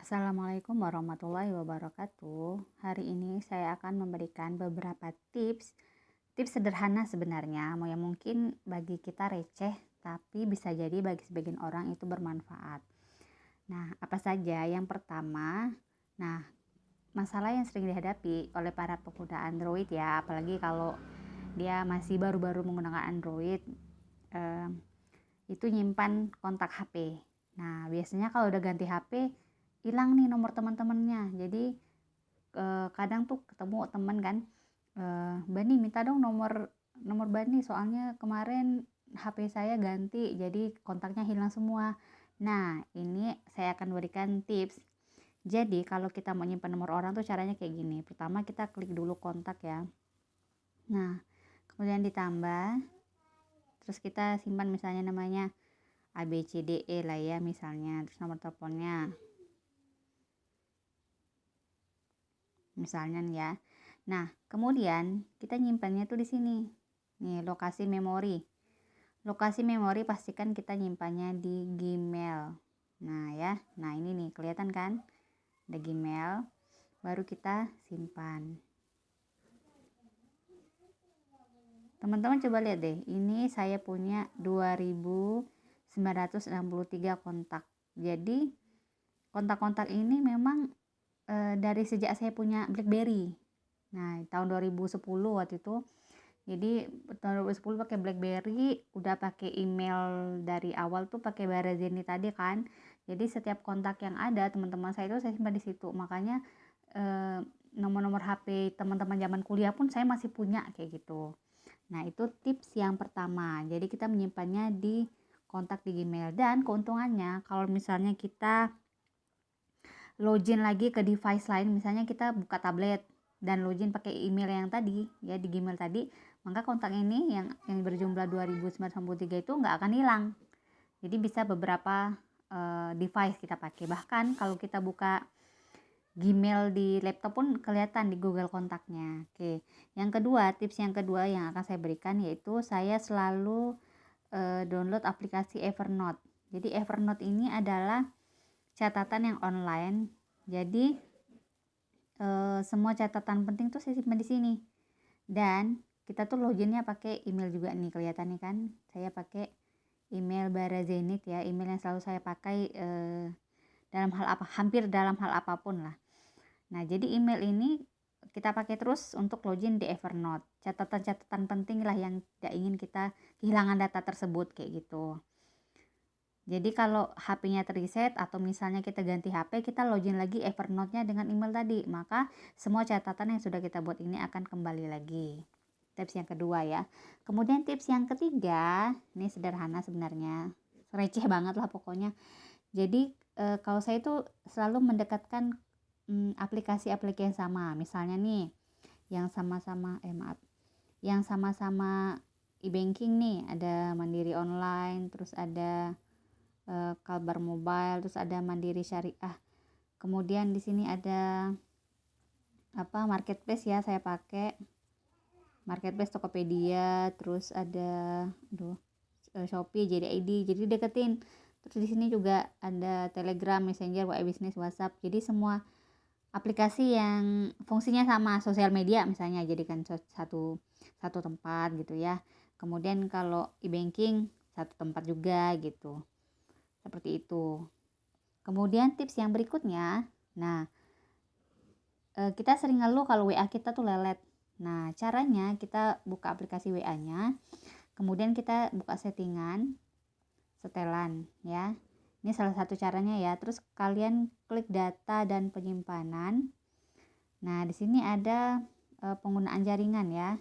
Assalamualaikum warahmatullahi wabarakatuh. Hari ini saya akan memberikan beberapa tips sederhana sebenarnya, yang mungkin bagi kita receh, tapi bisa jadi bagi sebagian orang itu bermanfaat. Nah, apa saja? Yang pertama, nah, masalah yang sering dihadapi oleh para pengguna Android ya, apalagi kalau dia masih baru-baru menggunakan Android, eh, itu nyimpan kontak HP. Nah, biasanya kalau udah ganti HP, hilang nih nomor teman-temannya. Jadi kadang tuh ketemu teman kan, Bani minta dong nomor nomor Bani, soalnya kemarin HP saya ganti, jadi kontaknya hilang semua. Nah, ini saya akan berikan tips. Jadi kalau kita mau nyimpan nomor orang tuh caranya kayak gini. Pertama kita klik dulu kontak ya. Nah, kemudian ditambah, terus kita simpan misalnya namanya ABCDE lah ya misalnya, terus nomor teleponnya misalnya nih ya. Nah, kemudian kita nyimpannya tuh di sini. Nih, lokasi memori. Lokasi memori pastikan kita nyimpannya di Gmail. Nah, ya. Nah, ini nih kelihatan kan? Ada Gmail, baru kita simpan. Teman-teman coba lihat deh. Ini saya punya 2963 kontak. Jadi, kontak-kontak ini memang dari sejak saya punya BlackBerry. Nah, tahun 2010 waktu itu. Jadi tahun 2010 pakai BlackBerry, udah pakai email dari awal tuh pakai Barazeni tadi kan. Jadi setiap kontak yang ada teman-teman saya itu saya simpan di situ. Makanya nomor-nomor HP teman-teman zaman kuliah pun saya masih punya kayak gitu. Nah, itu tips yang pertama. Jadi kita menyimpannya di kontak di Gmail, dan keuntungannya kalau misalnya kita login lagi ke device lain, misalnya kita buka tablet dan login pakai email yang tadi ya di Gmail tadi, maka kontak ini yang berjumlah 2993 itu nggak akan hilang. Jadi bisa beberapa device kita pakai. Bahkan kalau kita buka Gmail di laptop pun kelihatan di Google kontaknya. Oke. Tips yang kedua yang akan saya berikan yaitu saya selalu download aplikasi Evernote. Jadi Evernote ini adalah catatan yang online. Jadi semua catatan penting tuh saya simpan di sini. Dan kita tuh loginnya pakai email juga nih, kelihatan nih kan. Saya pakai email Barazenit ya, email yang selalu saya pakai hampir dalam hal apapun lah. Nah, jadi email ini kita pakai terus untuk login di Evernote. Catatan-catatan penting lah yang tidak ingin kita kehilangan data tersebut kayak gitu. Jadi kalau HP-nya terreset atau misalnya kita ganti HP, kita login lagi Evernote-nya dengan email tadi, maka semua catatan yang sudah kita buat ini akan kembali lagi. Tips yang kedua ya. Kemudian tips yang ketiga, ini sederhana sebenarnya, receh banget lah pokoknya. Jadi kalau saya itu selalu mendekatkan aplikasi-aplikasi yang sama. Misalnya nih, yang sama-sama e-banking nih, ada Mandiri Online, terus ada Kalbar Mobile, terus ada Mandiri Syariah. Kemudian di sini ada marketplace ya, saya pakai marketplace Tokopedia, terus ada Shopee, JD.id. Jadi deketin. Terus di sini juga ada Telegram, Messenger, WA Business, WhatsApp. Jadi semua aplikasi yang fungsinya sama, sosial media misalnya, jadikan satu tempat gitu ya. Kemudian kalau e-banking satu tempat juga gitu. Seperti itu. Kemudian tips yang berikutnya, nah kita sering ngeluh kalau WA kita tuh lelet. Nah, caranya kita buka aplikasi WA-nya, kemudian kita buka settingan, setelan ya. Ini salah satu caranya ya. Terus kalian klik data dan penyimpanan. Nah, di sini ada penggunaan jaringan ya.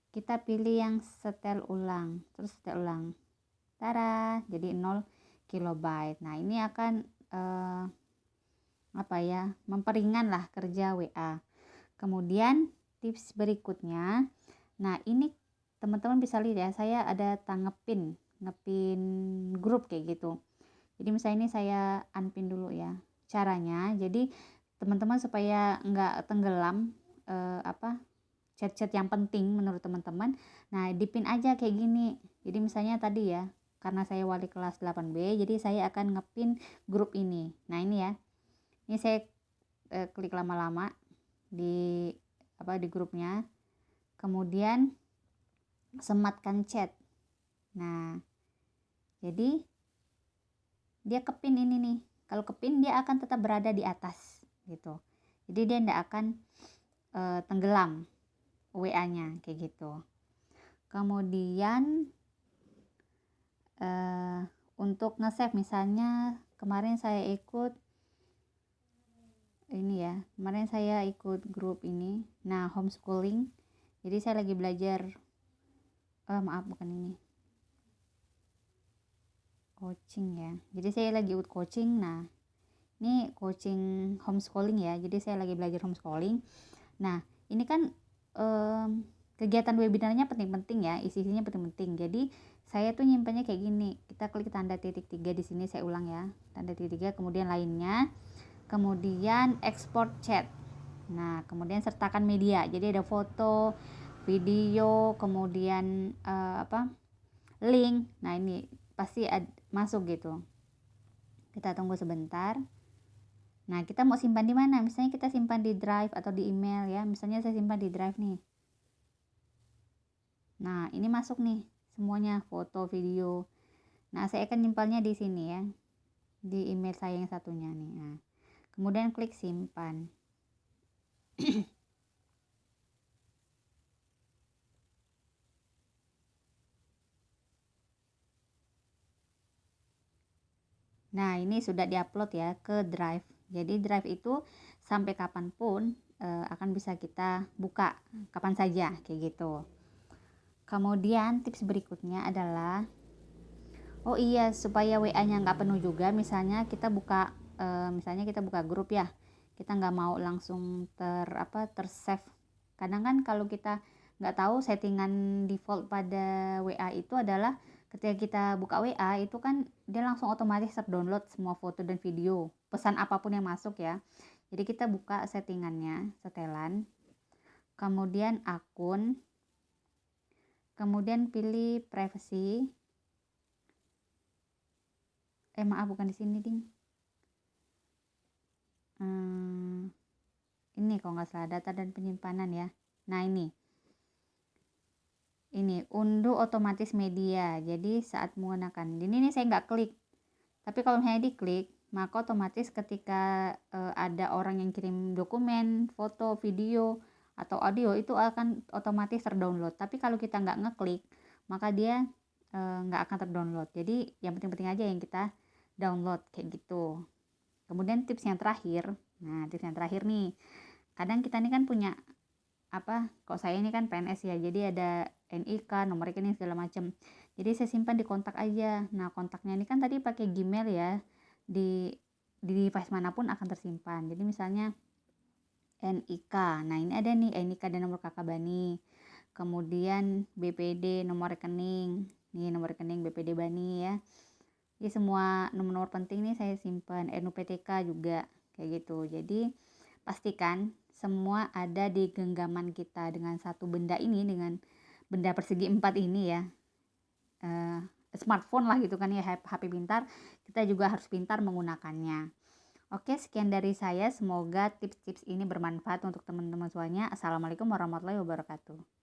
Kita pilih yang setel ulang, terus setel ulang. Tara, jadi 0 kilobyte. Nah, ini akan memperingan lah kerja WA. Kemudian tips berikutnya, nah ini teman-teman bisa lihat ya, saya ada ngepin grup kayak gitu. Jadi misalnya ini saya unpin dulu ya. Caranya, jadi teman-teman supaya nggak tenggelam chat-chat yang penting menurut teman-teman. Nah, dipin aja kayak gini. Jadi misalnya tadi ya, karena saya wali kelas 8B, jadi saya akan ngepin grup ini. Nah, ini ya. Ini saya klik lama-lama di grupnya, kemudian sematkan chat. Nah, jadi dia kepin ini nih. Kalau kepin dia akan tetap berada di atas gitu. Jadi dia tidak akan tenggelam WA-nya kayak gitu. Kemudian untuk nge-save, misalnya kemarin saya ikut grup ini. Nah, homeschooling. Jadi saya lagi belajar coaching ya. Jadi saya lagi ikut coaching. Nah, ini coaching homeschooling ya. Jadi saya lagi belajar homeschooling. Nah, ini kan kegiatan webinarnya penting-penting ya, isinya penting-penting. Jadi saya tuh nyimpannya kayak gini. Kita klik tanda titik 3 di sini, saya ulang ya. Tanda titik 3, kemudian lainnya, kemudian export chat. Nah, kemudian sertakan media. Jadi ada foto, video, kemudian link. Nah, ini pasti masuk gitu. Kita tunggu sebentar. Nah, kita mau simpan di mana? Misalnya kita simpan di drive atau di email ya. Misalnya saya simpan di drive nih. Nah, ini masuk nih semuanya, foto, video. Nah, saya akan nyimpannya di sini ya. Di email saya yang satunya nih. Nah, kemudian klik simpan. Nah, ini sudah diupload ya ke drive. Jadi drive itu sampai kapanpun akan bisa kita buka kapan saja kayak gitu. Kemudian tips berikutnya adalah, oh iya, supaya WA-nya nggak penuh juga, misalnya kita buka grup ya, kita nggak mau langsung ter-save. Kadang kan kalau kita nggak tahu settingan default pada WA itu adalah ketika kita buka WA itu kan dia langsung otomatis terdownload semua foto dan video, pesan apapun yang masuk ya. Jadi kita buka settingannya, setelan, kemudian akun, kemudian pilih privacy. Bukan di sini ding. Ini kalau nggak salah data dan penyimpanan ya. Nah, ini unduh otomatis media. Jadi saat menggunakan ini saya nggak klik, tapi kalau misalnya diklik, maka otomatis ketika ada orang yang kirim dokumen, foto, video atau audio, itu akan otomatis terdownload. Tapi kalau kita nggak ngeklik, maka dia nggak akan terdownload. Jadi yang penting-penting aja yang kita download kayak gitu. Kemudian tips yang terakhir. Nah, tips yang terakhir nih, kadang kita ini kan punya kalau saya ini kan PNS ya, jadi ada NIK, nomor rekening segala macam. Jadi saya simpan di kontak aja. Nah, kontaknya ini kan tadi pakai Gmail ya, di device manapun akan tersimpan. Jadi misalnya NIK, nah ini ada nih NIK dan nomor kakak Bani, kemudian BPD, nomor rekening, nih nomor rekening BPD Bani ya. Jadi semua nomor-nomor penting nih saya simpan, NUPTK juga kayak gitu. Jadi pastikan semua ada di genggaman kita dengan satu benda ini, dengan benda persegi 4 ini ya, smartphone lah gitu kan ya, HP pintar. Kita juga harus pintar menggunakannya. Oke, sekian dari saya. Semoga tips-tips ini bermanfaat untuk teman-teman semuanya. Assalamualaikum warahmatullahi wabarakatuh.